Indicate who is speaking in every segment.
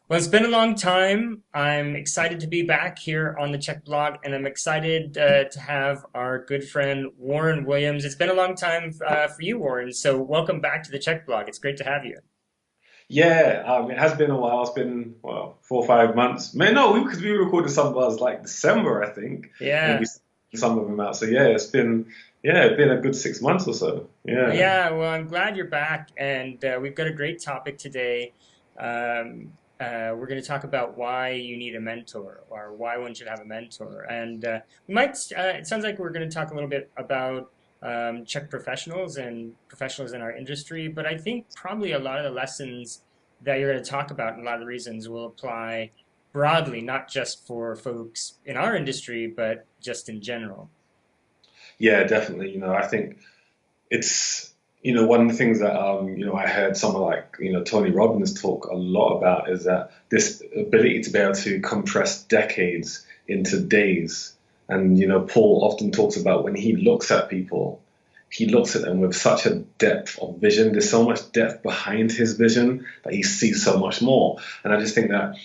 Speaker 1: Well, it's been a long time. I'm excited to be back here on the Czech blog, and I'm excited to have our good friend Warren Williams. It's been a long time for you, Warren. So welcome back to the Czech blog. It's great to have you.
Speaker 2: Yeah, it has been a while. It's been, well, 4 or 5 months. Man, no, because we recorded some buzz like December, I think, and we
Speaker 1: Yeah.
Speaker 2: sent some of them out. So yeah, it's been a good 6 months or so. Yeah.
Speaker 1: Yeah, well, I'm glad you're back, and we've got a great topic today. We're going to talk about why you need a mentor, or why one should have a mentor. And we might, it sounds like we're going to talk a little bit about Czech professionals and professionals in our industry, but I think probably a lot of the lessons that you're going to talk about and a lot of the reasons will apply broadly, not just for folks in our industry, but just in general.
Speaker 2: Yeah, definitely. I think it's, one of the things that, I heard someone like, Tony Robbins talk a lot about is that this ability to be able to compress decades into days. And, Paul often talks about when he looks at people, he looks at them with such a depth of vision. There's so much depth behind his vision that he sees so much more. And I just think that,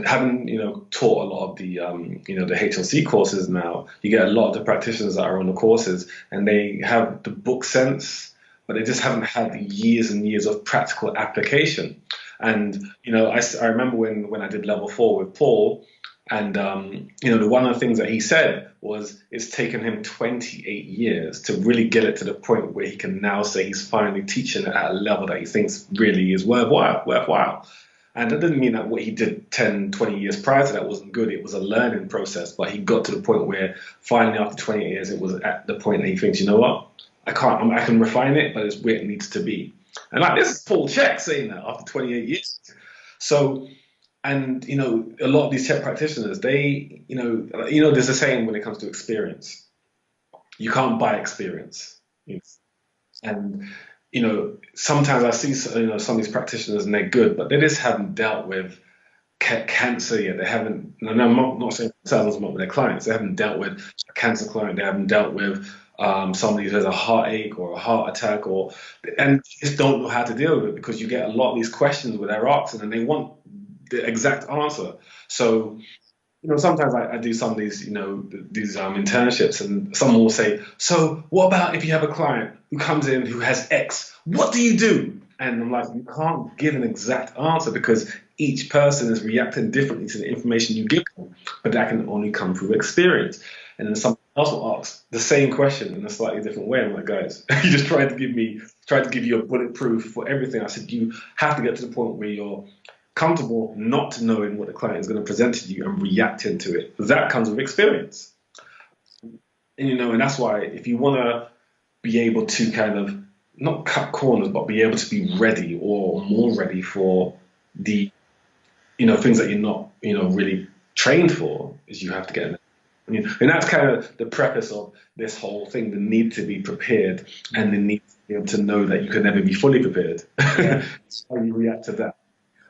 Speaker 2: having, taught a lot of the, the HLC courses now, you get a lot of the practitioners that are on the courses and they have the book sense, but they just haven't had years and years of practical application. And, I remember when I did level 4 with Paul, and one of the things that he said was it's taken him 28 years to really get it to the point where he can now say he's finally teaching it at a level that he thinks really is worthwhile. And that didn't mean that what he did 10, 20 years prior to that wasn't good. It was a learning process, but he got to the point where finally after 28 years, it was at the point that he thinks, you know what, I can refine it, but it's where it needs to be. And like this is Paul Chek saying that after 28 years. So, and a lot of these tech practitioners, they, there's a saying when it comes to experience, you can't buy experience. And sometimes I see some of these practitioners and they're good, but they just haven't dealt with cancer yet. They haven't. And I'm not saying themselves, I'm not with their clients. They haven't dealt with a cancer client. They haven't dealt with somebody who has a heartache or a heart attack, and just don't know how to deal with it because you get a lot of these questions with their asking and they want the exact answer. So, sometimes I do some of these, these internships, and someone will say, "So, what about if you have a client who comes in who has X? What do you do?" And I'm like, you can't give an exact answer because each person is reacting differently to the information you give them, but that can only come through experience. And then someone else will ask the same question in a slightly different way. I'm like, guys, you just tried to give you a bulletproof for everything. I said, you have to get to the point where you're comfortable not knowing what the client is going to present to you and reacting to it. That comes with experience. And that's why if you want to be able to kind of not cut corners, but be able to be ready or more ready for the, things that you're not, really trained for, is you have to get in. And that's kind of the preface of this whole thing, the need to be prepared and the need to be able to know that you can never be fully prepared.
Speaker 1: Yeah.
Speaker 2: How you react to that.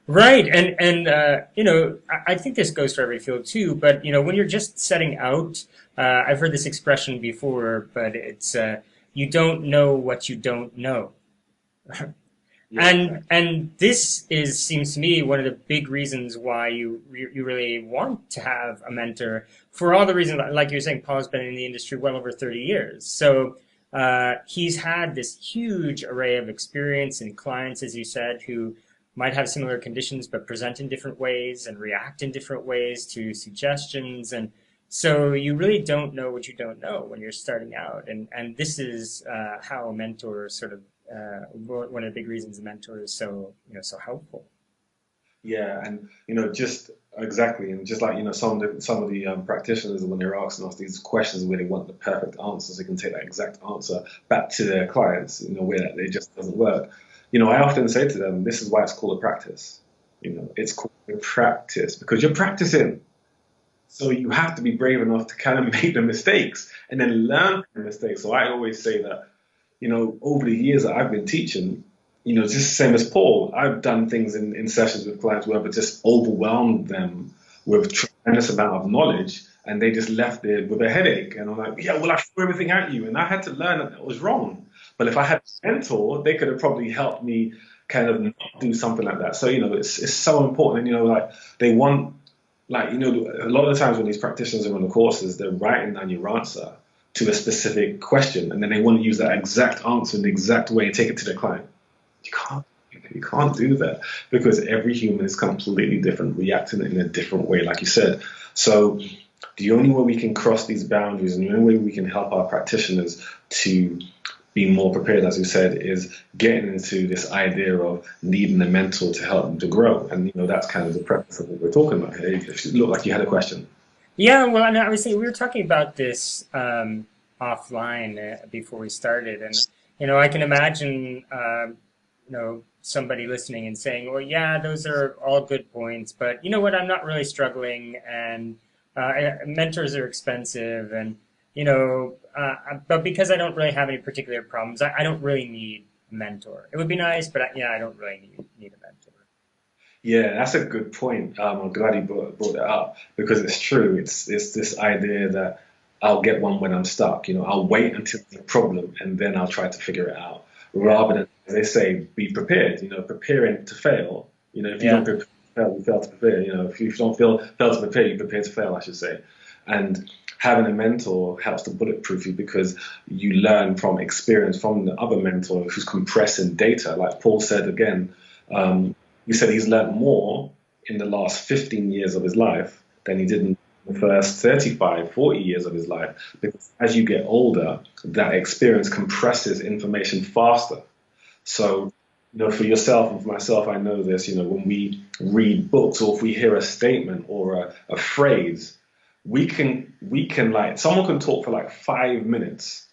Speaker 1: Right, and I think this goes for every field too. But when you're just setting out, I've heard this expression before, but it's you don't know what you don't know.
Speaker 2: Yeah,
Speaker 1: And this is seems to me one of the big reasons why you really want to have a mentor for all the reasons like you're saying. Paul's been in the industry well over 30 years, so he's had this huge array of experience and clients, as you said, who might have similar conditions but present in different ways and react in different ways to suggestions. And so you really don't know what you don't know when you're starting out. And this is how a mentor sort of one of the big reasons a mentor is so so helpful.
Speaker 2: yeah, and just exactly, and just like some of the practitioners when they're asking us these questions where they want the perfect answers, they can take that exact answer back to their clients, where it just doesn't work. I often say to them, this is why it's called a practice. It's called a practice because you're practicing. So you have to be brave enough to kind of make the mistakes and then learn from the mistakes. So I always say that over the years that I've been teaching, just the same as Paul, I've done things in sessions with clients where I've just overwhelmed them with tremendous amount of knowledge and they just left there with a headache. And I'm like, yeah, well, I threw everything at you. And I had to learn that was wrong. But if I had a mentor, they could have probably helped me kind of not do something like that. So, it's so important. And, like they want, like, a lot of the times when these practitioners are on the courses, they're writing down your answer to a specific question, and then they want to use that exact answer in the exact way and take it to the client. You can't. You can't do that because every human is completely different, reacting in a different way, like you said. So the only way we can cross these boundaries and the only way we can help our practitioners to be more prepared, as you said, is getting into this idea of needing a mentor to help them to grow. And that's kind of the preface of what we're talking about here. It looked like you had a question.
Speaker 1: Yeah, well, and I was saying we were talking about this offline before we started, and I can imagine somebody listening and saying, "Well, yeah, those are all good points, but you know what? I'm not really struggling, and mentors are expensive, and but because I don't really have any particular problems, I don't really need a mentor. It would be nice, but yeah, I don't really need a mentor."
Speaker 2: Yeah, that's a good point. I'm glad you brought that up because it's true. It's this idea that I'll get one when I'm stuck. I'll wait until there's a problem and then I'll try to figure it out.
Speaker 1: Yeah,
Speaker 2: Rather than, as they say, be prepared. Preparing to fail. If you don't
Speaker 1: yeah.
Speaker 2: prepare to fail, you fail to prepare. If you don't fail to prepare, you prepare to fail, I should say. And having a mentor helps to bulletproof you because you learn from experience from the other mentor who's compressing data. Like Paul said again. He said he's learned more in the last 15 years of his life than he did in the first 35, 40 years of his life. Because as you get older, that experience compresses information faster. So, for yourself and for myself, I know this, when we read books or if we hear a statement or a phrase, we can like, someone can talk for like 5 minutes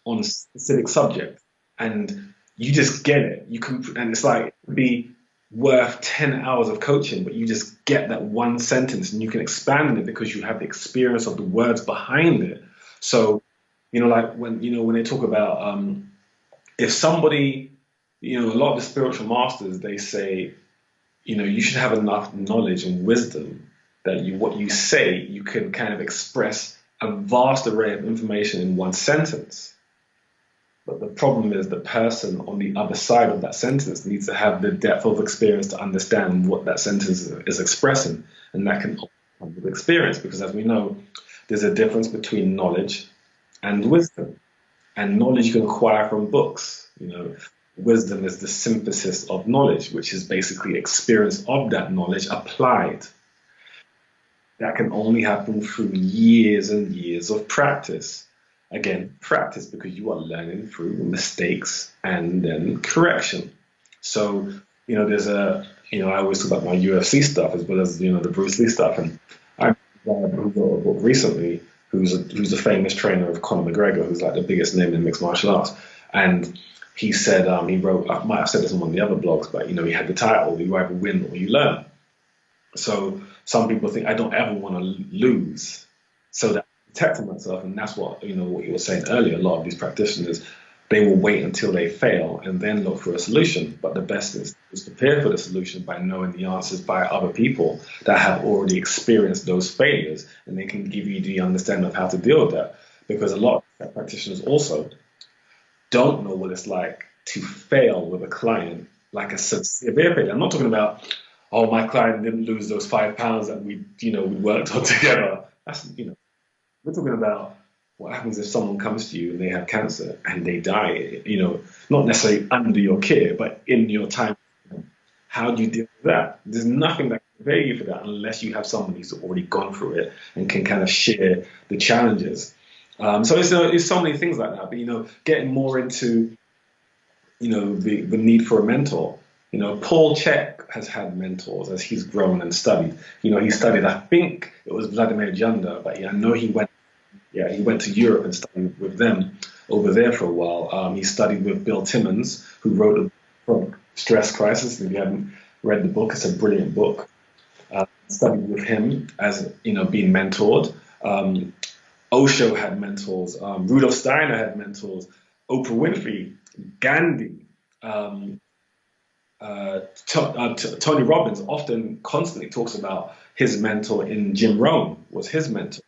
Speaker 2: on a specific subject and you just get it. And it's like, it could be worth 10 hours of coaching, but you just get that one sentence and you can expand on it because you have the experience of the words behind it. So, like when they talk about, if somebody, a lot of the spiritual masters, they say, you should have enough knowledge and wisdom that what you say, you can kind of express a vast array of information in one sentence. But the problem is the person on the other side of that sentence needs to have the depth of experience to understand what that sentence is expressing. And that can come with experience because, as we know, there's a difference between knowledge and wisdom. And knowledge you can acquire from books. Wisdom is the synthesis of knowledge, which is basically experience of that knowledge applied. That can only happen through years and years of practice. Again, practice because you are learning through mistakes and then correction. So, I always talk about my UFC stuff as well as, the Bruce Lee stuff. And I who wrote a book recently who's a famous trainer of Conor McGregor, who's like the biggest name in mixed martial arts. And he said, he wrote, I might have said this on one of the other blogs, but, he had the title, you either win or you learn. So some people think I don't ever want to lose. So that protecting myself, and that's what what you were saying earlier. A lot of these practitioners, they will wait until they fail and then look for a solution. But the best is prepare for the solution by knowing the answers by other people that have already experienced those failures, and they can give you the understanding of how to deal with that. Because a lot of practitioners also don't know what it's like to fail with a client, like a severe failure. I'm not talking about, oh, my client didn't lose those 5 pounds that we worked on together. That's we're talking about what happens if someone comes to you and they have cancer and they die, not necessarily under your care, but in your time. How do you deal with that? There's nothing that can prepare you for that unless you have someone who's already gone through it and can kind of share the challenges. So it's so many things like that. But, getting more into, the need for a mentor. Paul Chek has had mentors as he's grown and studied. He studied, I think it was Vladimir Janda, but I know he went to Europe and studied with them over there for a while. He studied with Bill Timmons, who wrote a book, Stress Crisis. If you haven't read the book, it's a brilliant book. Studied with him as, being mentored. Osho had mentors. Rudolf Steiner had mentors. Oprah Winfrey, Gandhi, Tony Robbins often constantly talks about his mentor in Jim Rohn was his mentor.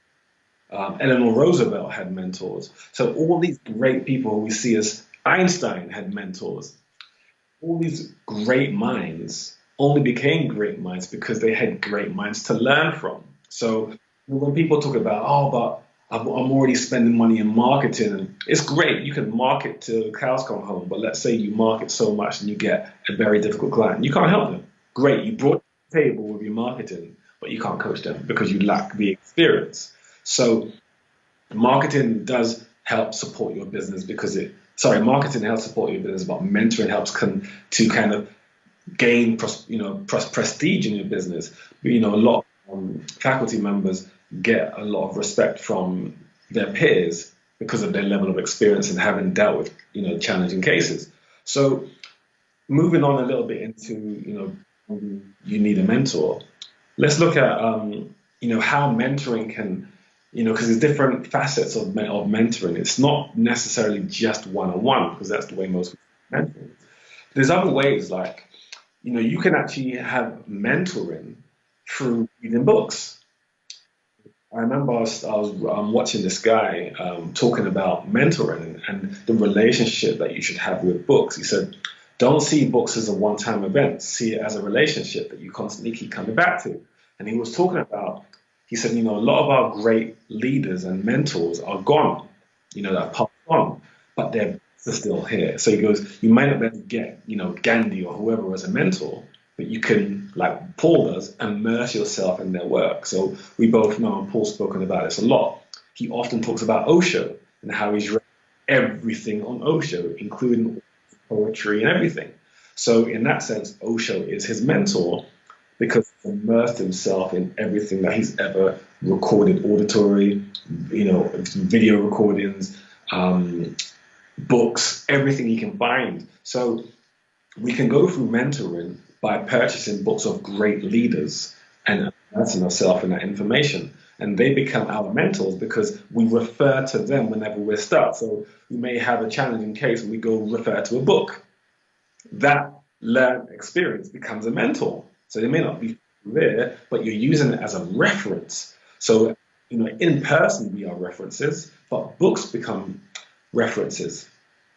Speaker 2: Eleanor Roosevelt had mentors. So all these great people we see as Einstein had mentors. all these great minds only became great minds because they had great minds to learn from. So when people talk about, oh, but I'm already spending money in marketing, and it's great. You can market till the cows come home, but let's say you market so much and you get a very difficult client. You can't help them. Great, you brought to the table with your marketing, but you can't coach them because you lack the experience. So marketing does help support your business because marketing helps support your business, but mentoring helps to kind of gain prestige in your business. A lot of faculty members get a lot of respect from their peers because of their level of experience and having dealt with challenging cases. So moving on a little bit into you need a mentor. Let's look at how mentoring can because there's different facets of mentoring. It's not necessarily just one-on-one because that's the way most people mentor. There's other ways like you can actually have mentoring through reading books. I remember I was watching this guy talking about mentoring and the relationship that you should have with books. He said, don't see books as a one-time event. See it as a relationship that you constantly keep coming back to. And he said, a lot of our great leaders and mentors are gone, that passed on, but their books are still here. So he goes, you might not be able to get, Gandhi or whoever as a mentor, but you can, like Paul does, immerse yourself in their work. So we both know, and Paul's spoken about this a lot. He often talks about Osho and how he's read everything on Osho, including poetry and everything. So in that sense, Osho is his mentor because he's immersed himself in everything that he's ever recorded, auditory, video recordings, books, everything he can find. So we can go through mentoring by purchasing books of great leaders and immersing ourselves in that information. And they become our mentors because we refer to them whenever we're stuck. So we may have a challenging case and we go refer to a book. That learned experience becomes a mentor. So they may not be there, but you're using it as a reference. So, in person we are references, but books become references.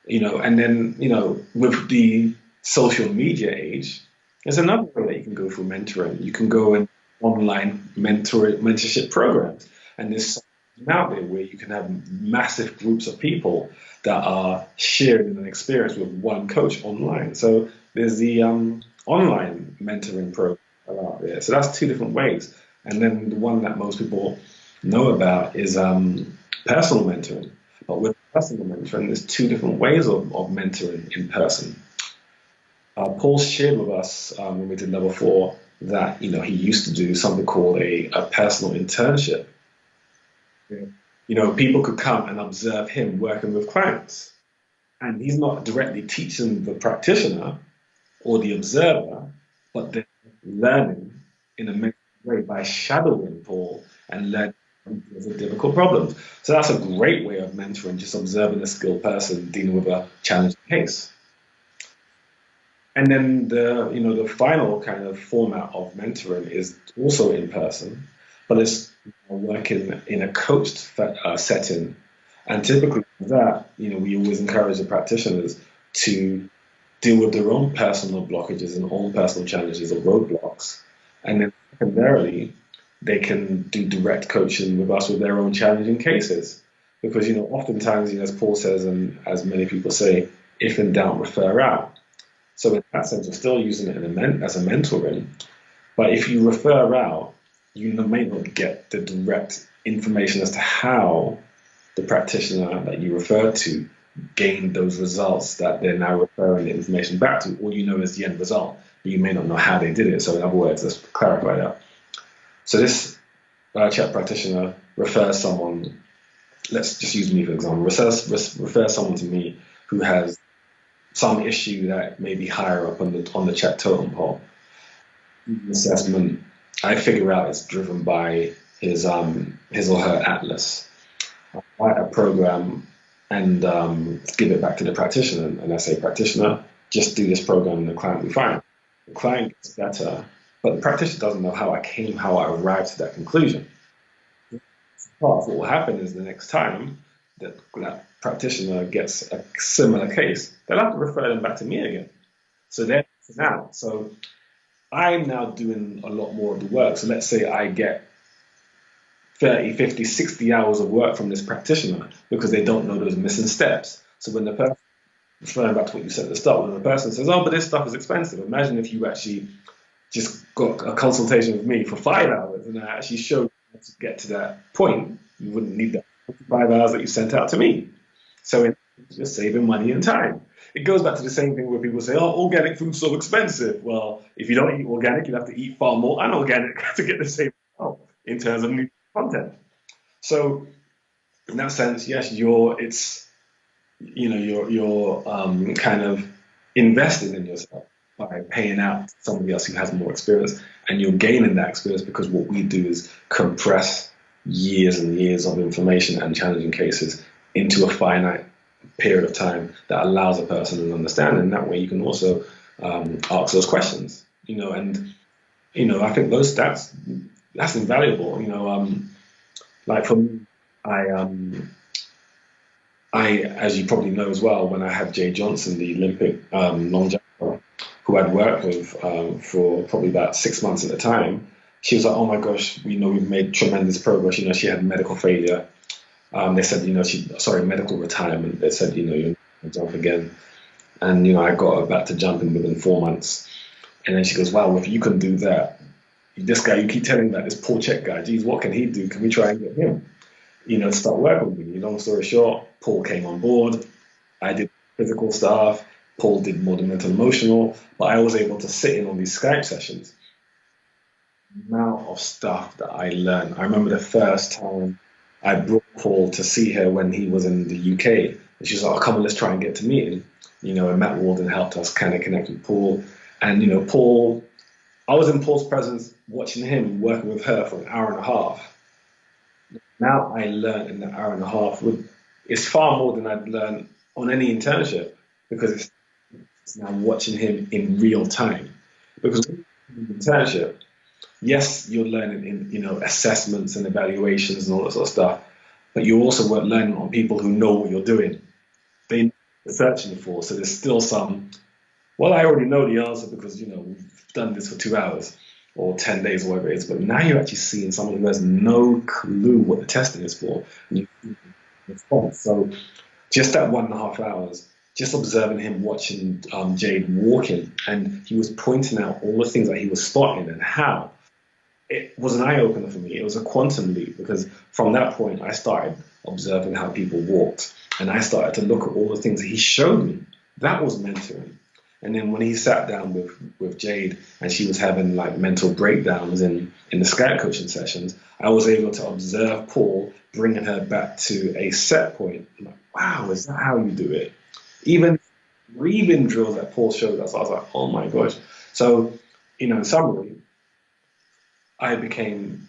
Speaker 2: And then, with the social media age, there's another way that you can go through mentoring. You can go in online mentorship programs, and there's something out there where you can have massive groups of people that are sharing an experience with one coach online. So there's the online mentoring program out there. So that's two different ways. And then the one that most people know about is personal mentoring. But with personal mentoring, there's two different ways of mentoring in person. Paul shared with us when we did level 4 that he used to do something called a personal internship. People could come and observe him working with clients, and he's not directly teaching the practitioner or the observer, but they're learning in a mental way by shadowing Paul and learning the difficult problems. So that's a great way of mentoring, just observing a skilled person dealing with a challenging case. And then the final kind of format of mentoring is also in person, but it's working in a coached setting. And typically with that, we always encourage the practitioners to deal with their own personal blockages and own personal challenges or roadblocks. And then secondarily, they can do direct coaching with us with their own challenging cases. Because, oftentimes, as Paul says, and as many people say, if in doubt, refer out. So in that sense, we're still using it as a mentoring. But if you refer out, you may not get the direct information as to how the practitioner that you refer to gained those results that they're now referring the information back to. All you know is the end result, but you may not know how they did it. So in other words, let's clarify that. So this Chek practitioner refers someone, let's just use me for example, refers someone to me who has some issue that may be higher up on the Chek totem pole. Assessment, I figure out it's driven by his or her atlas. I write a program and give it back to the practitioner, and I say, practitioner, just do this program, and the client will be fine. The client gets better, but the practitioner doesn't know how I arrived to that conclusion. What will happen is the next time that practitioner gets a similar case, they'll have to refer them back to me again. So they're missing out. So I'm now doing a lot more of the work. So let's say I get 30, 50, 60 hours of work from this practitioner because they don't know those missing steps. So when the person, referring back to what you said at the start, when the person says, oh, but this stuff is expensive, imagine if you actually just got a consultation with me for 5 hours and I actually showed you how to get to that point, you wouldn't need that 5 hours that you sent out to me. So it's just saving money and time. It goes back to the same thing where people say, oh, organic food's so expensive. Well, if you don't eat organic, you have to eat far more unorganic to get the same result in terms of new content. So in that sense, yes, you're kind of investing in yourself by paying out to somebody else who has more experience, and you're gaining that experience because what we do is compress years and years of information and challenging cases into a finite period of time that allows a person to understand, and that way you can also ask those questions, and I think that's invaluable, like for me, I as you probably know as well, when I had Jay Johnson, the Olympic long jumper, who I'd worked with for probably about 6 months at the time, she was like, "Oh my gosh, we've made tremendous progress." She had medical failure. They said, medical retirement. They said, you're going to jump again. And, I got her back to jumping within 4 months. And then she goes, wow, if you can do that, this guy, you keep telling me about this poor Chek guy, geez, what can he do? Can we try and get him, to start working with me? Long story short, Paul came on board. I did physical stuff. Paul did more the mental emotional, but I was able to sit in on these Skype sessions. The amount of stuff that I learned. I remember the first time I brought Paul to see her when he was in the UK. And she was like, oh, come on, let's try and get to meet him. And Matt Walden helped us kind of connect with Paul. And, Paul, I was in Paul's presence watching him working with her for an hour and a half. Now I learned in that hour and a half, it's far more than I'd learned on any internship because it's now watching him in real time. Because in internship, yes, you're learning in assessments and evaluations and all that sort of stuff, but you also weren't learning on people who know what you're doing. They know what you're searching for, so there's still some. Well, I already know the answer because we've done this for 2 hours or 10 days or whatever it is. But now you're actually seeing someone who has no clue what the testing is for, and you response. So just that 1.5 hours. Just observing him watching Jade walking, and he was pointing out all the things that he was spotting and how. It was an eye opener for me. It was a quantum leap because from that point I started observing how people walked, and I started to look at all the things that he showed me. That was mentoring. And then when he sat down with Jade and she was having like mental breakdowns in the Skype coaching sessions, I was able to observe Paul bringing her back to a set point. I'm like, wow, is that how you do it? Even breathing drills that Paul showed us, I was like, oh my gosh. So, in summary, I became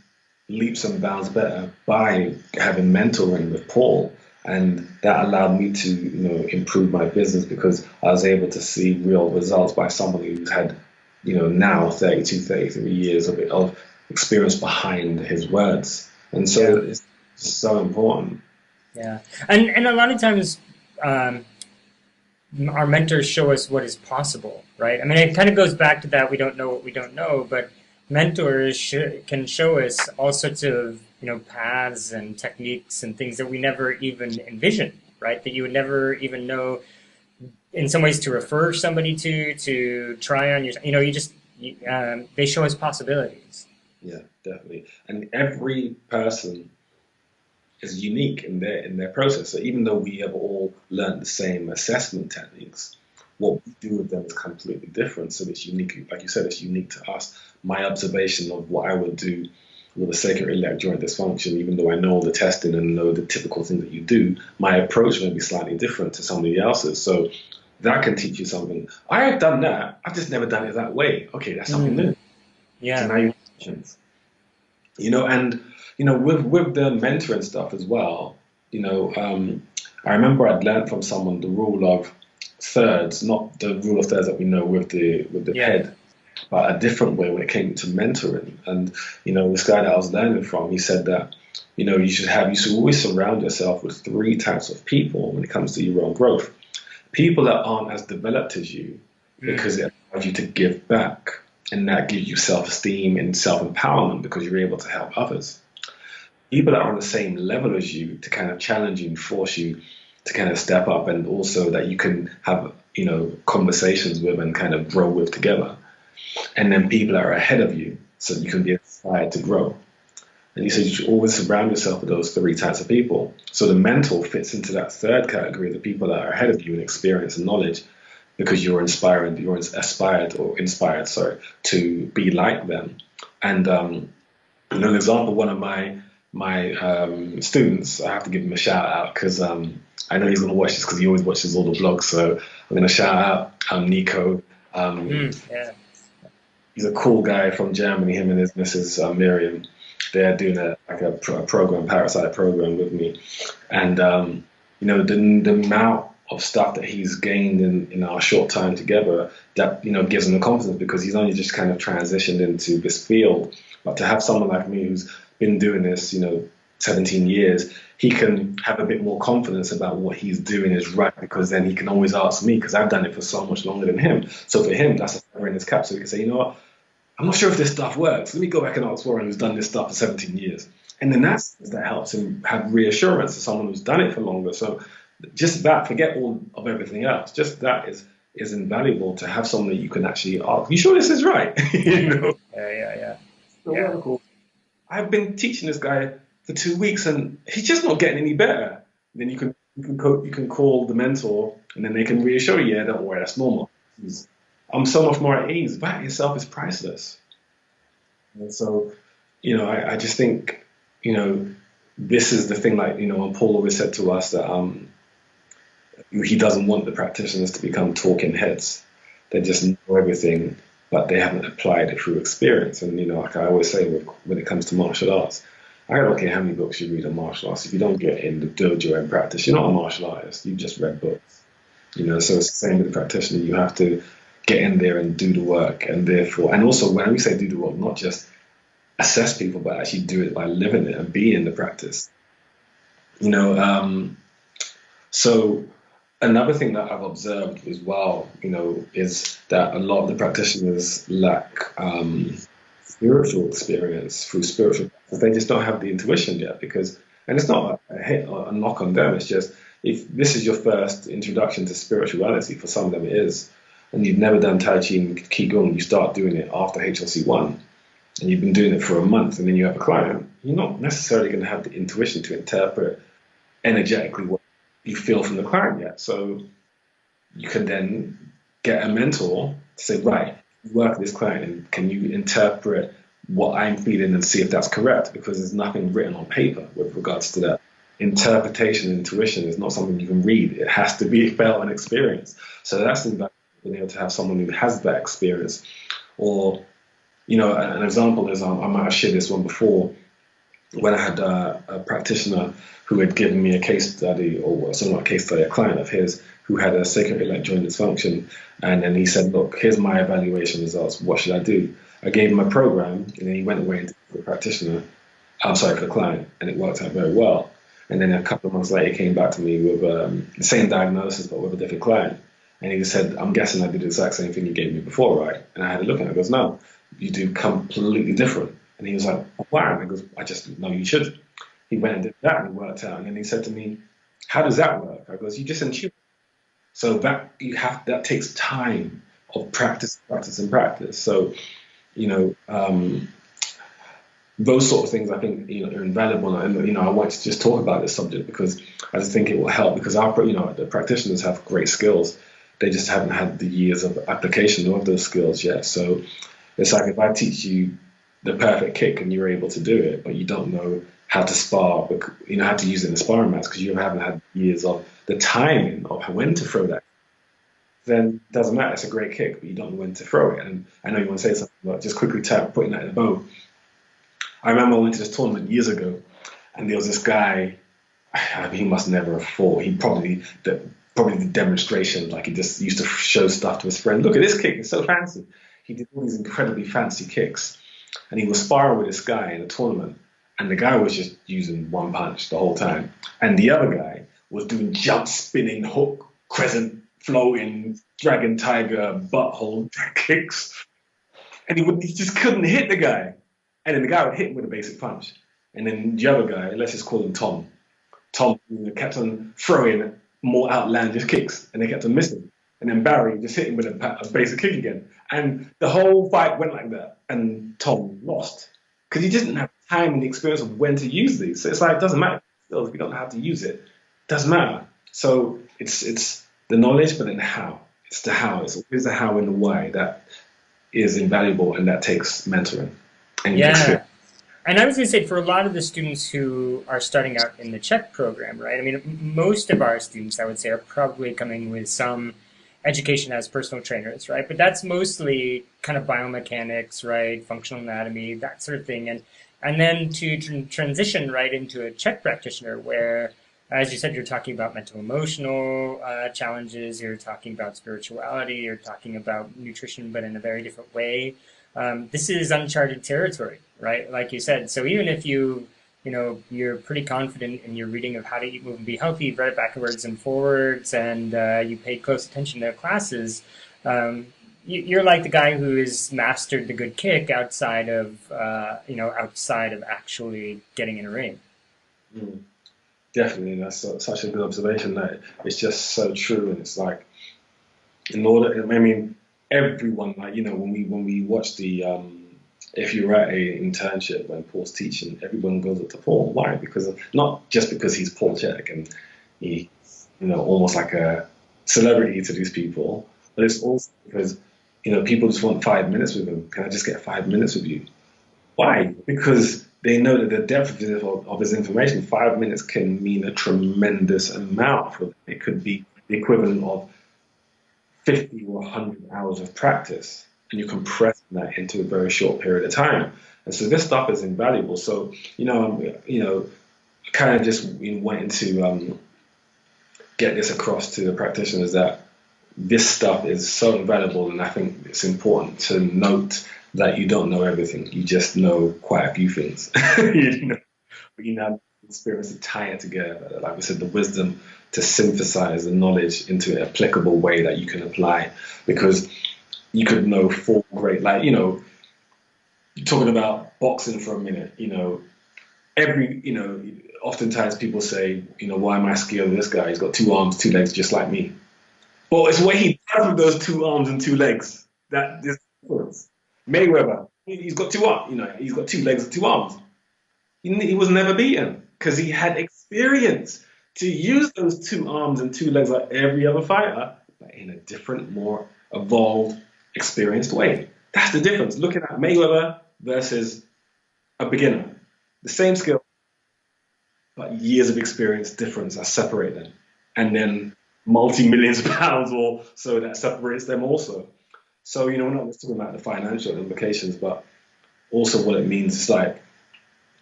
Speaker 2: leaps and bounds better by having mentoring with Paul. And that allowed me to, improve my business because I was able to see real results by somebody who's had, now 32, 33 years of experience behind his words. And so
Speaker 1: Yeah.
Speaker 2: it's so important.
Speaker 1: Yeah. And a lot of times, our mentors show us what is possible, right? I mean, it kind of goes back to that we don't know what we don't know, but mentors can show us all sorts of paths and techniques and things that we never even envisioned, right? That you would never even know in some ways to refer somebody to try on your, they show us possibilities.
Speaker 2: Yeah, definitely. And every person is unique in their process. So even though we have all learned the same assessment techniques, what we do with them is completely different. So it's unique, like you said, it's unique to us. My observation of what I would do with a sacred iliac joint dysfunction, even though I know all the testing and know the typical things that you do, my approach may be slightly different to somebody else's. So that can teach you something. I have done that. I've just never done it that way. Okay, that's something
Speaker 1: Mm,
Speaker 2: new. So
Speaker 1: yeah.
Speaker 2: now you have options. And with the mentoring stuff as well, I remember I'd learned from someone the rule of thirds, not the rule of thirds that we know with the
Speaker 1: Yeah.
Speaker 2: head, but a different way when it came to mentoring. And this guy that I was learning from, he said that you should always surround yourself with three types of people when it comes to your own growth. People that aren't as developed as you,
Speaker 1: Mm,
Speaker 2: because it allows you to give back. And that gives you self-esteem and self-empowerment because you're able to help others. People that are on the same level as you to kind of challenge you and force you to kind of step up, and also that you can have, conversations with and kind of grow with together. And then people that are ahead of you so that you can be inspired to grow. And you said you should always surround yourself with those three types of people. So the mentor fits into that third category, the people that are ahead of you in experience and knowledge, because you're inspired, sorry, to be like them. And an example, one of my students, I have to give him a shout out because I know he's going to watch this because he always watches all the vlogs. So I'm going to shout out Nico. Um,
Speaker 1: Yeah.
Speaker 2: he's a cool guy from Germany. Him and his missus Miriam, they're doing a program, parasite program with me, and the amount of stuff that he's gained in our short time together, that gives him the confidence because he's only just kind of transitioned into this field. But to have someone like me who's been doing this 17 years, he can have a bit more confidence about what he's doing is right, because then he can always ask me because I've done it for so much longer than him. So for him, that's a feather in his cap. So he can say, you know what, I'm not sure if this stuff works. Let me go back and ask Warren, who's done this stuff for 17 years. And then that helps him have reassurance to someone who's done it for longer. So just that, forget all of everything else. Just that is invaluable to have someone that you can actually ask. You sure this is right?
Speaker 1: Yeah.
Speaker 2: So
Speaker 1: Yeah.
Speaker 2: radical. I've been teaching this guy for 2 weeks, and he's just not getting any better. Then you can call the mentor, and then they can reassure you, yeah, don't worry, that's normal. I'm so much more at ease. That itself is priceless. And so, I just think, this is the thing, like, when Paul always said to us that he doesn't want the practitioners to become talking heads. They just know everything, but they haven't applied it through experience. And, like I always say, when it comes to martial arts, I don't care how many books you read on martial arts. If you don't get in the dojo and practice, you're not a martial artist. You've just read books. So it's the same with the practitioner. You have to get in there and do the work, and therefore, and also when we say do the work, not just assess people, but actually do it by living it and be in the practice. You know, so another thing that I've observed as well, is that a lot of the practitioners lack spiritual experience through spiritual practice. They just don't have the intuition yet, because, and it's not a hit or a knock on them. It's just, if this is your first introduction to spirituality, for some of them it is, and you've never done Tai Chi and Qigong, you start doing it after HLC1, and you've been doing it for a month, and then you have a client, you're not necessarily going to have the intuition to interpret energetically what you feel from the client yet. So you can then get a mentor to say, right, work with this client, and can you interpret what I'm feeling and see if that's correct? Because there's nothing written on paper with regards to that. Interpretation and intuition is not something you can read. It has to be felt and experienced. So that's invaluable, being able to have someone who has that experience. Or, an example is, I might have shared this one before, when I had a practitioner who had given me a case study, or so not a case study, a client of his who had a sacral iliac joint dysfunction, and then he said, look, here's my evaluation results, what should I do? I gave him a program, and then he went away to the practitioner, I'm sorry, for the client, and it worked out very well. And then a couple of months later, he came back to me with the same diagnosis, but with a different client. And he just said, I'm guessing I did the exact same thing you gave me before, right? And I had a look at it. I goes, no, you do completely different. And he was like, oh, wow. And I goes, I just know you should. He went and did that, and it worked out. And then he said to me, how does that work? I goes, you just intuit. So that takes time of practice. So, those sort of things, I think, are invaluable. And, I want to just talk about this subject because I just think it will help, because the practitioners have great skills. They just haven't had the years of application of those skills yet. So it's like, if I teach you the perfect kick and you're able to do it, but you don't know how to spar, how to use it in the sparring mats because you haven't had years of the timing of when to throw that, then it doesn't matter. It's a great kick, but you don't know when to throw it. And I know you want to say something, but just quickly putting that in the bow. I remember I went to this tournament years ago, and there was this guy. I mean, he must never have fought. He probably the demonstration, like he just used to show stuff to his friend. Look at this kick; it's so fancy. He did all these incredibly fancy kicks, and he was sparring with this guy in a tournament, and the guy was just using one punch the whole time, and the other guy was doing jump, spinning, hook, crescent, floating dragon tiger butthole kicks, and he just couldn't hit the guy. And then the guy would hit him with a basic punch. And then the other guy, let's just call him Tom. Tom, kept on throwing more outlandish kicks, and they kept on missing. And then Barry just hit him with a basic kick again. And the whole fight went like that. And Tom lost because he didn't have time and the experience of when to use these. So it's like it doesn't matter if we don't know how to use it. It doesn't matter. So it's the knowledge, but then how. It's the how. It's always the how and the why that is invaluable, and that takes mentoring and
Speaker 1: Yeah.
Speaker 2: experience.
Speaker 1: And I was going to say, for a lot of the students who are starting out in the Czech program, right? I mean, most of our students, I would say, are probably coming with some education as personal trainers, right? But that's mostly kind of biomechanics, right? Functional anatomy, that sort of thing. And then to transition right into a Czech practitioner where, as you said, you're talking about mental emotional challenges, you're talking about spirituality, you're talking about nutrition, but in a very different way. This is uncharted territory, right? Like you said. So even if you're pretty confident in your reading of how to eat, move, and be healthy, you've read it backwards and forwards, and you paid close attention to classes, you're like the guy who has mastered the good kick outside of actually getting in a ring.
Speaker 2: Mm, definitely, that's such a good observation. That it's just so true, and it's like in order. I mean, everyone, like when we watch the if you're at a internship when Paul's teaching, everyone goes up to Paul. Why? Because not just because he's Paul Chek and he, almost like a celebrity to these people, but it's also because people just want 5 minutes with him. Can I just get 5 minutes with you? Why? Because they know that the depth of his information, 5 minutes can mean a tremendous amount for them. It could be the equivalent of 50 or 100 hours of practice, and you're compressing that into a very short period of time. And so this stuff is invaluable. So, kind of just wanting to get this across to the practitioners that this stuff is so invaluable, and I think it's important to note that you don't know everything. You just know quite a few things. But have the experience to tie it together. Like we said, the wisdom to synthesize the knowledge into an applicable way that you can apply. Because you could know four great, like, talking about boxing for a minute, oftentimes people say, why am I scared of this guy? He's got two arms, two legs, just like me. Well, it's what he does with those two arms and two legs that is the difference. Mayweather, he's got two arms, he's got two legs and two arms. He was never beaten because he had experience to use those two arms and two legs like every other fighter, but in a different, more evolved, experienced way. That's the difference. Looking at Mayweather versus a beginner, the same skill, but years of experience difference that separate them, and then multi-millions of pounds or so that separates them also. So we're not just talking about the financial implications, but also what it means. It's like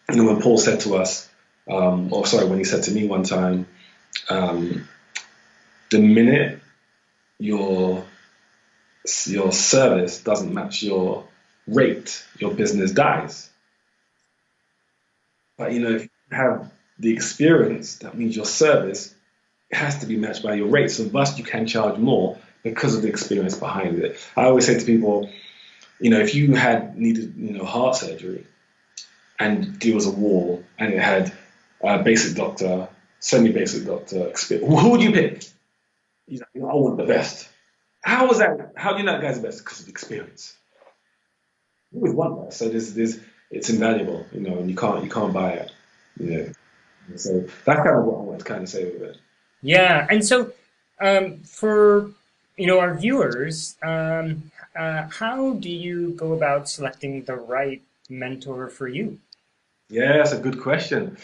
Speaker 2: when Paul said to us, or sorry, when he said to me one time, um, the minute your service doesn't match your rate, your business dies. But if you have the experience, that means your service has to be matched by your rate. So thus you can charge more because of the experience behind it. I always say to people, if you had needed, heart surgery and there was a wall and it had a basic doctor, semi-basic doctor experience, who would you pick? He's like, I want the best. How was that? How do you know that guy's the best? Because of experience. You always want that. So it's invaluable, and you can't buy it, you know. So that's kind of what I want to kind of say with it.
Speaker 1: Yeah, and so for our viewers, how do you go about selecting the right mentor for you?
Speaker 2: Yeah, that's a good question.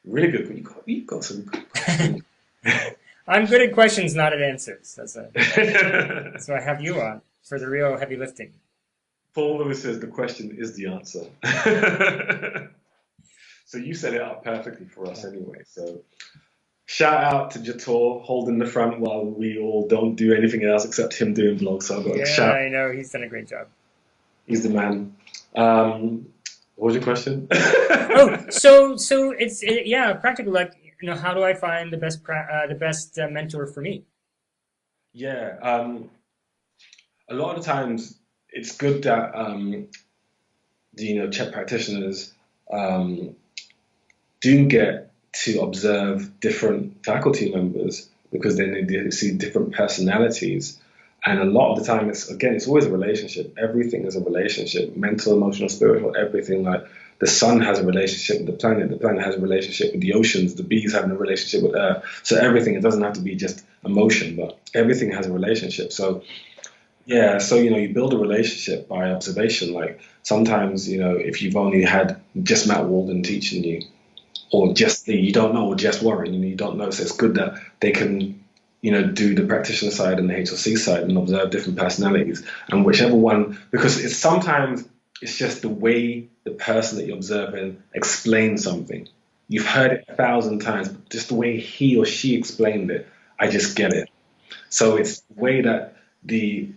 Speaker 2: Really good. You got some good questions.
Speaker 1: I'm good at questions, not at answers. So I have you on for the real heavy lifting.
Speaker 2: Paul Lewis says the question is the answer. So you set it up perfectly for us
Speaker 1: Yeah.
Speaker 2: anyway. So shout out to Jator holding the front while we all don't do anything else except him doing vlogs. So I've got to
Speaker 1: Yeah,
Speaker 2: shout.
Speaker 1: I know he's done a great job.
Speaker 2: He's the man. What was your question?
Speaker 1: Oh, so yeah, practical. Like, how do I find the best mentor for me?
Speaker 2: Yeah, a lot of the times it's good that Czech practitioners um, do get to observe different faculty members because then they see different personalities. And a lot of the time, it's always a relationship. Everything is a relationship, mental, emotional, spiritual, everything. Like the sun has a relationship with the planet has a relationship with the oceans, the bees having a relationship with Earth. So everything, it doesn't have to be just emotion, but everything has a relationship. So yeah, so you build a relationship by observation. Like sometimes, if you've only had just Matt Walden teaching you, or just you don't know, or just Warren, you don't know. So it's good that they can, do the practitioner side and the HLC side and observe different personalities, and whichever one, because it's sometimes it's just the way the person that you're observing explains something. You've heard it 1,000 times, but just the way he or she explained it, I just get it. So it's the way that they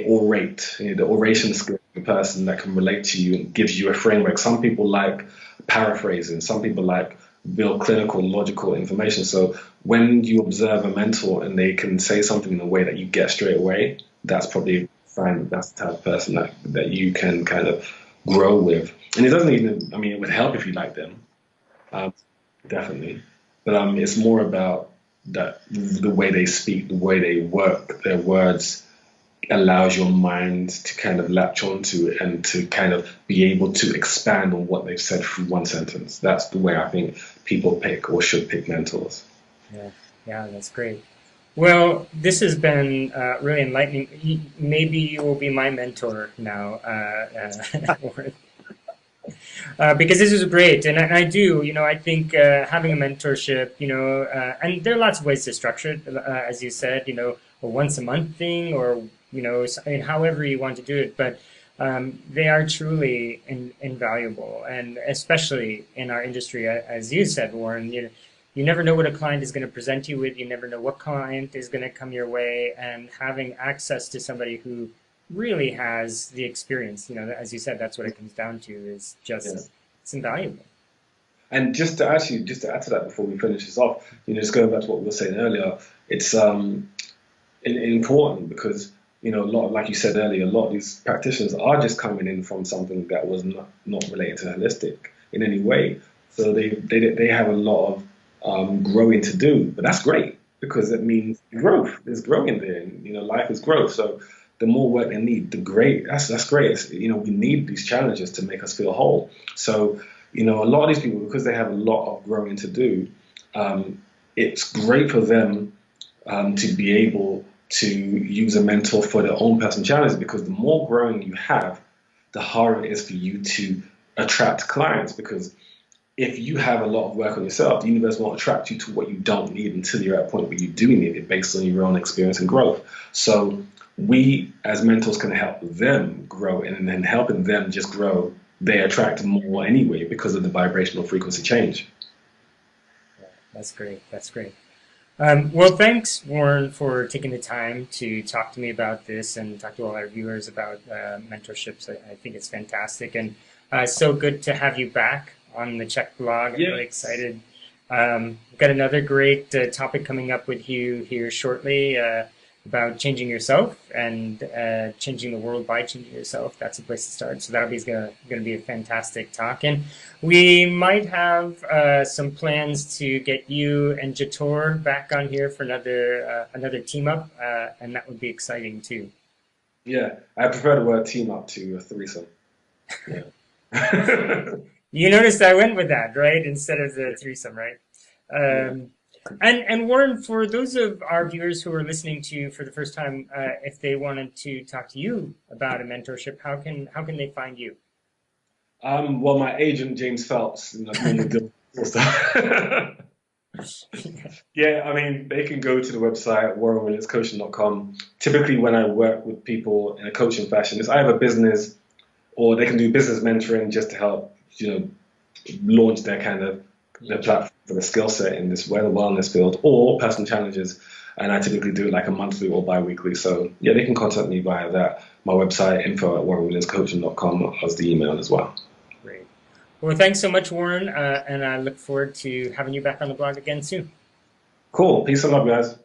Speaker 2: orate, the oration skill of the person that can relate to you and gives you a framework. Some people like paraphrasing, some people like real clinical, logical information. So when you observe a mentor and they can say something in a way that you get straight away, that's probably a sign that that's the type of person that you can kind of grow with. And it doesn't even, I mean, it would help if you like them, um, definitely. But it's more about that the way they speak, the way they work, their words allows your mind to kind of latch onto it and to kind of be able to expand on what they've said through one sentence. That's the way I think people pick or should pick mentors.
Speaker 1: Yeah, yeah, that's great. Well, this has been really enlightening. Maybe you will be my mentor now, Warren. Because this is great, and I do, I think having a mentorship, and there are lots of ways to structure it, as you said, a once a month thing, or I mean, however you want to do it, but they are truly invaluable, and especially in our industry, as you said, Warren, you never know what a client is going to present you with. You never know what client is going to come your way, and having access to somebody who really has the experience, as you said, that's what it comes down to is
Speaker 2: Yeah.
Speaker 1: just, it's invaluable.
Speaker 2: And just to add to that before we finish this off, just going back to what we were saying earlier, it's important because a lot like you said earlier, a lot of these practitioners are just coming in from something that was not related to holistic in any way. So they have a lot of growing to do, but that's great because it means growth. There's growing there, and life is growth. So the more work they need, the great. That's great. We need these challenges to make us feel whole. So a lot of these people, because they have a lot of growing to do, it's great for them to be able to use a mentor for their own personal challenges because the more growing you have, the harder it is for you to attract clients because if you have a lot of work on yourself, the universe won't attract you to what you don't need until you're at a point where you do need it based on your own experience and growth. So we as mentors can help them grow and then helping them just grow, they attract more anyway because of the vibrational frequency change.
Speaker 1: That's great. That's great. Well, thanks, Warren, for taking the time to talk to me about this and talk to all our viewers about mentorships. I think it's fantastic and so good to have you back on the Chek blog. I'm really
Speaker 2: Yes.
Speaker 1: excited. We've got another great topic coming up with you here shortly about changing yourself and changing the world by changing yourself. That's a place to start. So that'll be going to be a fantastic talk. And we might have some plans to get you and Jator back on here for another team up, and that would be exciting too.
Speaker 2: Yeah, I prefer the word team up to a threesome. Yeah.
Speaker 1: You noticed I went with that, right? Instead of the threesome, right?
Speaker 2: Yeah.
Speaker 1: Um, and Warren, for those of our viewers who are listening to you for the first time, if they wanted to talk to you about a mentorship, how can they find you?
Speaker 2: Well, my agent James Phelps, normally deals with stuff. Yeah, I mean, they can go to the website warrenwilliamscoaching.com. Typically, when I work with people in a coaching fashion, it's either business or they can do business mentoring just to help, launch their kind of their platform for the skill set in this wellness field or personal challenges. And I typically do it like a monthly or bi-weekly. So yeah, they can contact me via that. My website, info@warrenwilliamscoaching.com, as the email as well.
Speaker 1: Great. Well, thanks so much, Warren, and I look forward to having you back on the blog again soon.
Speaker 2: Cool. Peace and love, guys.